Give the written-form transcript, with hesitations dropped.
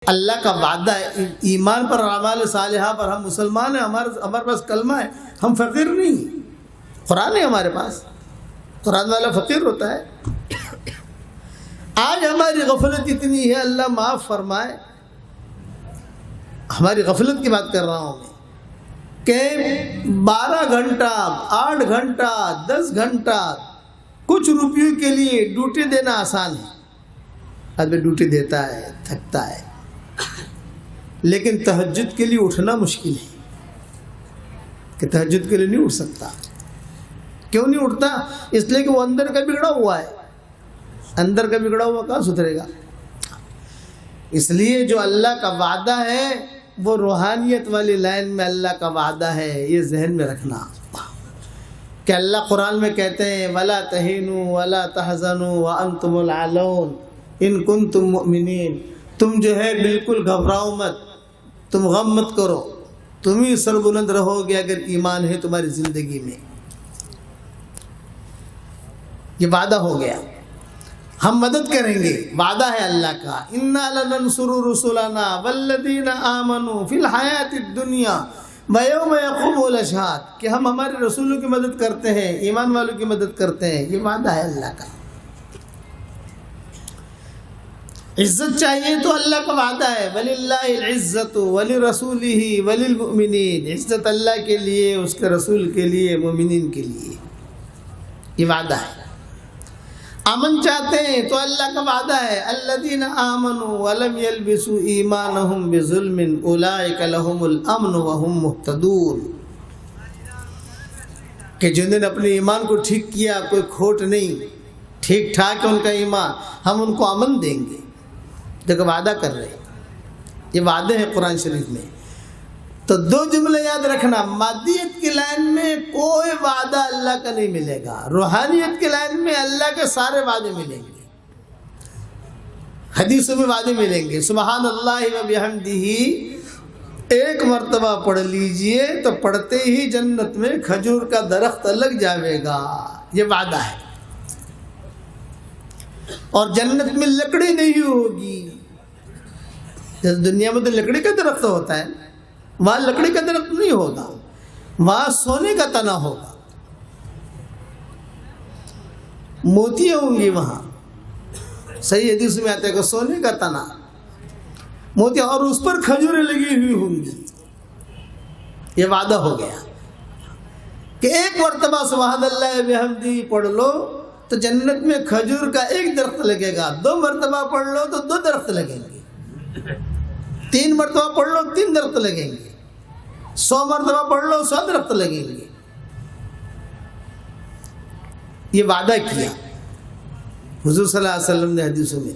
اللہ کا وعدہ ہے ایمان پر اعمال صالحہ پر. ہم مسلمان ہیں, ہمارے پاس کلمہ ہے, ہم فقیر نہیں. قرآن ہے ہمارے پاس, قرآن والا فقیر ہوتا ہے. آج ہماری غفلت اتنی ہے, اللہ معاف فرمائے, ہماری غفلت کی بات کر رہا ہوں میں, کہ 12 گھنٹہ 8 گھنٹہ 10 گھنٹہ کچھ روپیوں کے لیے ڈیوٹی دینا آسان ہے. آدمی ڈیوٹی دیتا ہے, تھکتا ہے, لیکن تہجد کے لیے اٹھنا مشکل ہے. کہ تہجد کے لیے نہیں اٹھ سکتا. کیوں نہیں اٹھتا؟ اس لیے کہ وہ اندر کا بگڑا ہوا ہے. اندر کا بگڑا ہوا کہاں سدھرے گا؟ اس لیے جو اللہ کا وعدہ ہے وہ روحانیت والی لائن میں اللہ کا وعدہ ہے, یہ ذہن میں رکھنا. کہ اللہ قرآن میں کہتے ہیں وَلَا تَهِنُوا وَلَا تَحْزَنُوا وَأَنْتُمُ الْأَعْلَوْنَ إِن كُنتُم مُؤْمِنِينَ. تم جو ہے بالکل گھبراؤ مت, تم غم مت کرو, تم ہی سربلند رہو گے اگر ایمان ہے تمہاری زندگی میں. یہ وعدہ ہو گیا, ہم مدد کریں گے, وعدہ ہے اللہ کا. اِنَّا لَنَنْصُرُ رُسُلَنَا وَالَّذِينَ آمَنُوا فِي الْحَيَاةِ الدُّنْيَا وَيَوْمَ يَقُومُ الْأَشْهَادُ. کہ ہم ہمارے رسولوں کی مدد کرتے ہیں, ایمان والوں کی مدد کرتے ہیں. یہ وعدہ ہے اللہ کا. عزت چاہیے تو اللہ کا وعدہ ہے وَلِلَّهِ الْعِزَّةُ وَلِرَسُولِهِ وَلِلْمُؤْمِنِينَ. عزت اللہ کے لیے, اس کے رسول کے لیے, مومنین کے لیے. یہ وعدہ ہے. امن چاہتے ہیں تو اللہ کا وعدہ ہے الذین آمنوا ولم یلبسوا ایمانہم بظلم اولئک لہم الامن وہم مہتدون. کہ جنہوں نے اپنے ایمان کو ٹھیک کیا, کوئی کھوٹ نہیں, ٹھیک ٹھاک ہے ان کا ایمان, ہم ان کو امن دیں گے. دیکھو وعدہ کر رہے ہیں, یہ وعدے ہیں قرآن شریف میں. تو 2 جملے یاد رکھنا, مادیت کی لائن میں کوئی وعدہ اللہ کا نہیں ملے گا, روحانیت کی لائن میں اللہ کے سارے وعدے ملیں گے. حدیثوں میں وعدے ملیں گے. سبحان اللہ و بحمدہ 1 مرتبہ پڑھ لیجئے تو پڑھتے ہی جنت میں کھجور کا درخت لگ جائے گا. یہ وعدہ ہے. اور جنت میں لکڑی نہیں ہوگی. جیسے دنیا میں تو لکڑی کا درخت ہوتا ہے, وہاں لکڑی کا درخت نہیں ہوگا, وہاں سونے کا تنا ہوگا, موتیاں ہوں گی وہاں. صحیح حدیث میں آتا ہے کہ سونے کا تنا, موتیاں, اور اس پر کھجوریں لگی ہوئی ہوں گی. یہ وعدہ ہو گیا کہ 1 مرتبہ سبحان اللہ بحمدہ پڑھ لو تو جنت میں کھجور کا 1 درخت لگے گا. 2 مرتبہ پڑھ لو تو 2 درخت لگیں گے. 3 مرتبہ پڑھ لو 3 درخت لگیں گے. 100 مرتبہ پڑھ لو 100 درخت لگیں گے. یہ وعدہ کیا حضور صلی اللہ علیہ وسلم نے حدیثوں میں.